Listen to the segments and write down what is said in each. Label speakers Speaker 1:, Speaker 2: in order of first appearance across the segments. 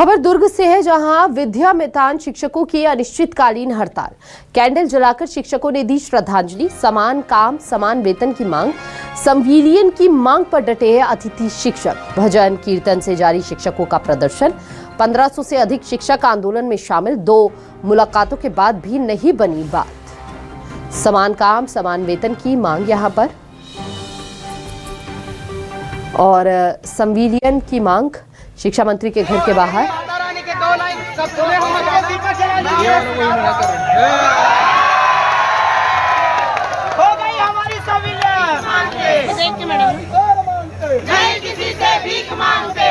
Speaker 1: खबर दुर्ग से है, जहां विद्यामितान शिक्षकों की अनिश्चितकालीन हड़ताल। कैंडल जलाकर शिक्षकों ने दी श्रद्धांजलि। समान काम समान वेतन की मांग, संविलियन की मांग पर डटे हैं अतिथि शिक्षक। भजन कीर्तन से जारी शिक्षकों का प्रदर्शन। 1500 से अधिक शिक्षक आंदोलन में शामिल। 2 मुलाकातों के बाद भी नहीं बनी बात। समान काम समान वेतन की मांग यहां पर, और संविलियन की मांग शिक्षा मंत्री के घर के बाहर।
Speaker 2: हो गई हमारी नहीं किसी से भीख मांगते।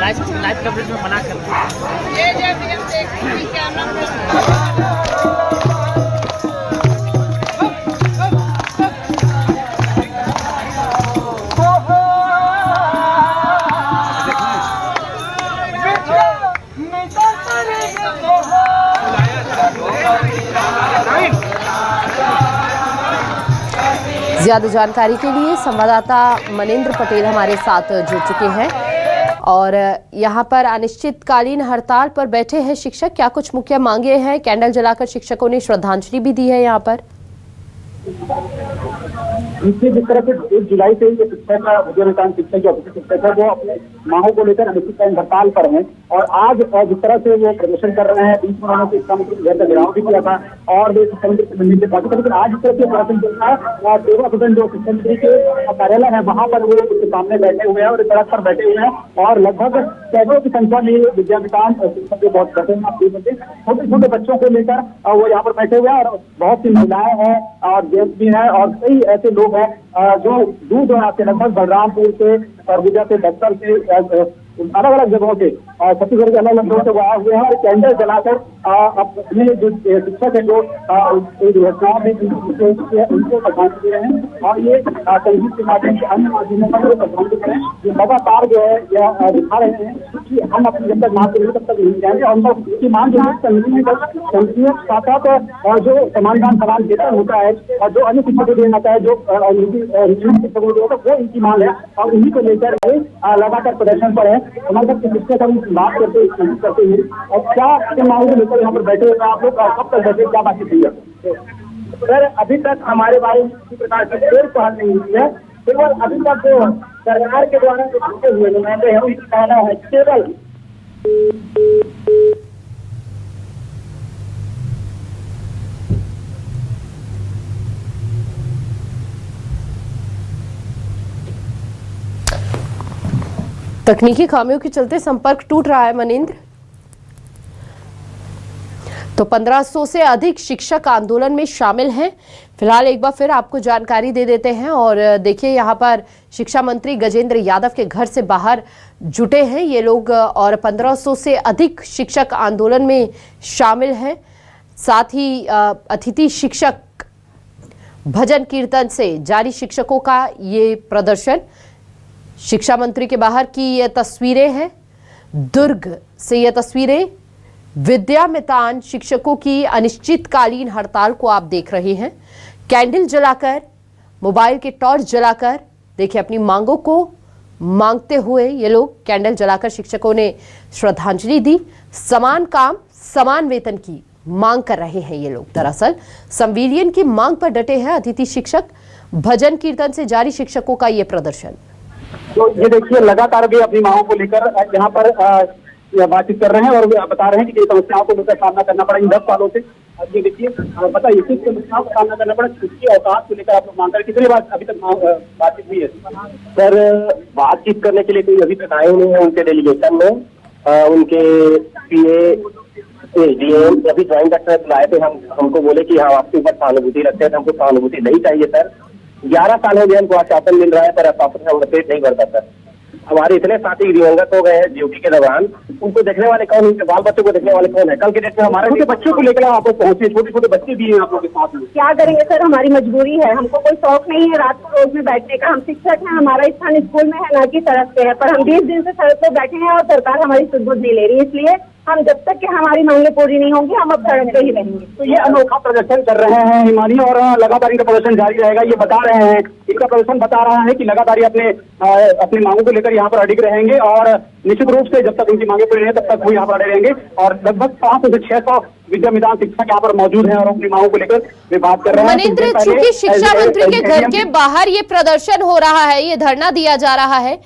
Speaker 3: लाइव कवरेज में मना
Speaker 1: ज्यादा जानकारी के लिए संवाददाता मनेंद्र पटेल हमारे साथ जुड़ चुके हैं। और यहां पर अनिश्चितकालीन हड़ताल पर बैठे हैं शिक्षक। क्या कुछ मुख्य मांगे हैं? कैंडल जलाकर शिक्षकों ने श्रद्धांजलि भी दी है यहां पर।
Speaker 4: जिस तरह से 1 जुलाई से ये शिक्षक विद्यामितान शिक्षक जो अतिथि शिक्षक है वो अपने मांगों को लेकर अनिश्चितकालीन हड़ताल पर हैं। और आज जिस तरह से वो प्रदर्शन कर रहे हैं, बीच में उन्होंने शिक्षा मंत्री के घर का घेराव भी किया था और वे शिक्षा मंत्री से मिलने से पहुंचे। लेकिन आज जिस तरह से प्रदर्शन चल रहा है, सेवा सदन जो शिक्षा मंत्री के कार्यालय है वहां पर वो उसके सामने बैठे हुए हैं और सड़क पर बैठे हुए हैं। और लगभग सैकड़ों की संख्या में विद्यामितान शिक्षक जो बहुत बैठे हैं, छोटे छोटे बच्चों को लेकर वो यहाँ पर बैठे हुए हैं। और बहुत सी महिलाएं हैं और जेंट्स भी हैं और कई ऐसे लोग हैं जो दूर दराज से, लगभग बलरामपुर से, सरगुजा से, बक्सर से, अलग अलग जगहों से, छत्तीसगढ़ के अलग अलग जगहों से वो आए हुए हैं और कैंडल जलाकर अपने जो शिक्षक है जो दुर्घटनाओं में उनको श्रद्धांजलि दे रहे हैं। और ये संगीत के माध्यम से, अन्य माध्यमों पर श्रद्धांजलि दे रहे हैं। जो लगातार जो है यह दिखा रहे हैं कि हम अपनी जब तक मांग करेंगे तब तक नहीं जाएंगे। और उनकी मांग जो है संगठनों के साथ जो समान काम समान वेतन होता है और जो अन्य शिक्षकों को देना होता है, जो नियमित शिक्षकों को होता है, वो इनकी मांग है। और उन्हीं को लेकर लगातार प्रदर्शन पर है। हमारे साथ शिक्षक हम बात करते हैं और क्या मांग लेकर यहाँ पर बैठे हुए आप लोग, कब तक बैठे, क्या बातचीत हुई है? सर, अभी तक हमारे बारे में किसी प्रकार की कोई पहल नहीं हुई है। केवल अभी तक जो सरकार के द्वारा जो छूटे हुए नुमाइंदे हैं उनका कहना है केवल
Speaker 1: तकनीकी खामियों के चलते संपर्क टूट रहा है मनेंद्र। तो 1500 से अधिक शिक्षक आंदोलन में शामिल हैं। फिलहाल एक बार फिर आपको जानकारी दे देते हैं। और देखिए, यहाँ पर शिक्षा मंत्री गजेंद्र यादव के घर से बाहर जुटे हैं ये लोग और 1500 से अधिक शिक्षक आंदोलन में शामिल हैं। साथ ही अतिथि शिक्षक भजन कीर्तन से जारी शिक्षकों का ये प्रदर्शन। शिक्षा मंत्री के बाहर की ये तस्वीरें हैं, दुर्ग से ये तस्वीरें। विद्यामितान शिक्षकों की अनिश्चितकालीन हड़ताल को आप देख रहे हैं। कैंडल जलाकर, मोबाइल के टॉर्च जलाकर देखिए अपनी मांगों को मांगते हुए ये लोग कैंडल जलाकर शिक्षकों ने श्रद्धांजलि दी। समान काम समान वेतन की मांग कर रहे हैं ये लोग। दरअसल संविलियन की मांग पर डटे हैं अतिथि शिक्षक। भजन कीर्तन से जारी शिक्षकों का ये प्रदर्शन।
Speaker 4: तो ये देखिए, लगातार भी अपनी मांगों को लेकर यहाँ पर बातचीत कर रहे हैं और बता रहे हैं कि समस्याओं को लेकर सामना करना पड़ा इन 10 सालों से। ये देखिए, बताइए किस समस्याओं का सामना करना पड़ा, किसकी अवकाश को लेकर आप लोग मांग कर कितनी बार अभी तक बातचीत हुई है?
Speaker 5: सर, बातचीत करने के लिए कोई अभी तक आए नहीं है उनके डेलीगेशन में। उनके पीए एसडीएम अभी ज्वाइंट कलेक्टर बुलाए थे, हमको बोले कि हम आपके ऊपर सहानुभूति रखते हैं। हमको सहानुभूति नहीं चाहिए सर। 11 साल हो गए हमको आश्वासन मिल रहा है पर आश्वासन हम पेट नहीं भरता सर। हमारे इतने साथी दिवंगत हो गए हैं ड्यूटी के दौरान, उनको देखने वाले कौन, उनके बाल बच्चों को देखने वाले कौन है? कल के डेट में हमारे छोटे बच्चों को लेकर आप लोग पहुंचे, छोटे छोटे बच्चे भी हैं आप लोग के साथ में।
Speaker 6: क्या करेंगे सर, हमारी मजबूरी है। हमको कोई शौक नहीं है रात को रोड में बैठने का। हम शिक्षक हैं, हमारा स्थान स्कूल में है, ना कि सड़क पे है। पर हम 20 दिन से सड़क पे बैठे हैं और सरकार हमारी सुध बुध नहीं ले रही। इसलिए हम जब तक कि हमारी मांगे पूरी नहीं होंगी हम अब सड़क पे ही रहेंगे।
Speaker 4: तो ये अनोखा प्रदर्शन कर रहे हैं हिमानी और लगातार इनका प्रदर्शन जारी रहेगा। ये बता रहे हैं, इनका प्रदर्शन बता रहा है कि लगातार अपनी मांगों को लेकर यहाँ पर अडिग रहेंगे और निश्चित रूप से जब तक उनकी मांगे पूरी नहीं तब तक वो यहाँ पर अड़े रहेंगे। और लगभग 500 से 600 विद्या विधान शिक्षक यहाँ पर मौजूद हैं और अपनी मांगों को लेकर वे बात कर रहे हैं।
Speaker 1: मनिंद्र, चूंकि शिक्षा मंत्री के घर के बाहर ये प्रदर्शन हो रहा है, ये धरना दिया जा रहा है,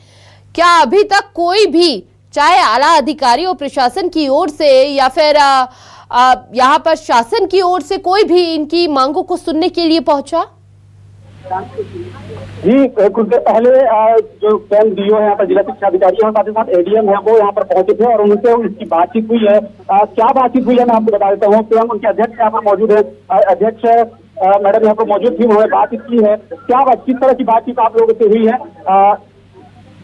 Speaker 1: क्या अभी तक कोई भी चाहे आला अधिकारी और प्रशासन की ओर से या फिर यहाँ पर शासन की ओर से कोई भी इनकी मांगों को सुनने के लिए पहुंचा?
Speaker 4: जी, कुछ देर पहले जो स्वयं डीओ है यहाँ पर, जिला शिक्षा अधिकारी है और साथ ही साथ एडीएम है, वो यहाँ पर पहुंचे थे और उनसे इसकी बातचीत हुई है। क्या बातचीत हुई है मैं आपको बता देता हूँ। स्वयं उनके अध्यक्ष यहाँ पर मौजूद है, अध्यक्ष मैडम यहाँ पर मौजूद थी, उन्होंने बातचीत की है। क्या किस तरह की बातचीत आप लोगों से हुई है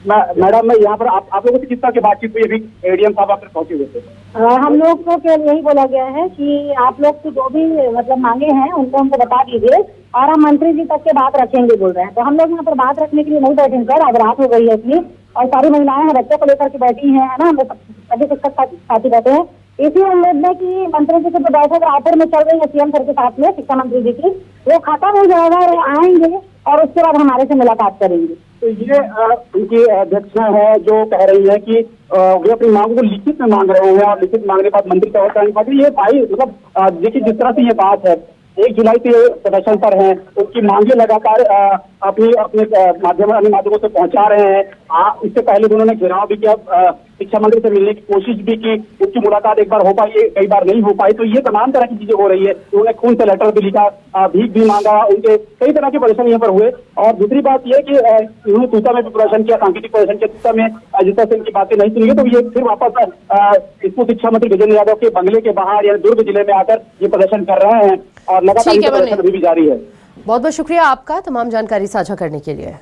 Speaker 4: मैडम? मैं यहाँ पर आप लोगों से किस तरह की बातचीत हुई? अभी एडीएम साहब आप पहुंचे हुए थे।
Speaker 6: हम लोग को केवल यही बोला गया है कि आप लोग की जो भी मतलब मांगे हैं उनको हमको बता दीजिए और हम मंत्री जी तक के बात रखेंगे बोल रहे हैं। तो हम लोग यहाँ पर बात रखने के लिए नहीं बैठे सर, अब रात हो गई है इतनी और सारी महिलाएं हैं बच्चों को लेकर के बैठी हैं, है ना, हम लोग सभी शिक्षक साथी बैठे हैं। इसी उम्मीद में कि मंत्री जी की जो बैठक रायपुर में चल रही है सीएम सर के साथ में, शिक्षा मंत्री जी की, वो खत्म हो जाएगा और आएंगे और उसके बाद हमारे से मुलाकात करेंगे।
Speaker 4: तो ये उनकी अध्यक्षा है जो कह रही है कि वे अपनी मांगों को लिखित में मांग रहे हैं और लिखित मांगने के बाद मंत्री तौर पर ये भाई मतलब देखिए जिस तरह से ये बात है, 1 जुलाई से प्रदर्शन पर हैं, उनकी मांगे लगातार अपने माध्यमों से पहुंचा रहे हैं। इससे पहले उन्होंने घेराव भी किया, शिक्षा मंत्री से मिलने की कोशिश भी की, उसकी मुलाकात एक बार हो पाई, कई बार नहीं हो पाई। तो ये तमाम तरह की चीजें हो रही है। उन्होंने खून से लेटर भी लिखा, भीख भी मांगा, उनके कई तरह के प्रदर्शन यहाँ पर हुए। और दूसरी बात यह कि उन्होंने सूचा में भी प्रदर्शन किया, सांकेतिक प्रदर्शन किया, सूचा में जिस तरह से इनकी बातें नहीं सुनी, तो ये फिर वापस इसको शिक्षा मंत्री गजेंद्र यादव के बंगले के बाहर यानी दुर्ग जिले में आकर ये प्रदर्शन कर रहे हैं और लगातार प्रदर्शन अभी भी जारी है।
Speaker 1: बहुत बहुत शुक्रिया आपका तमाम जानकारी साझा करने के लिए।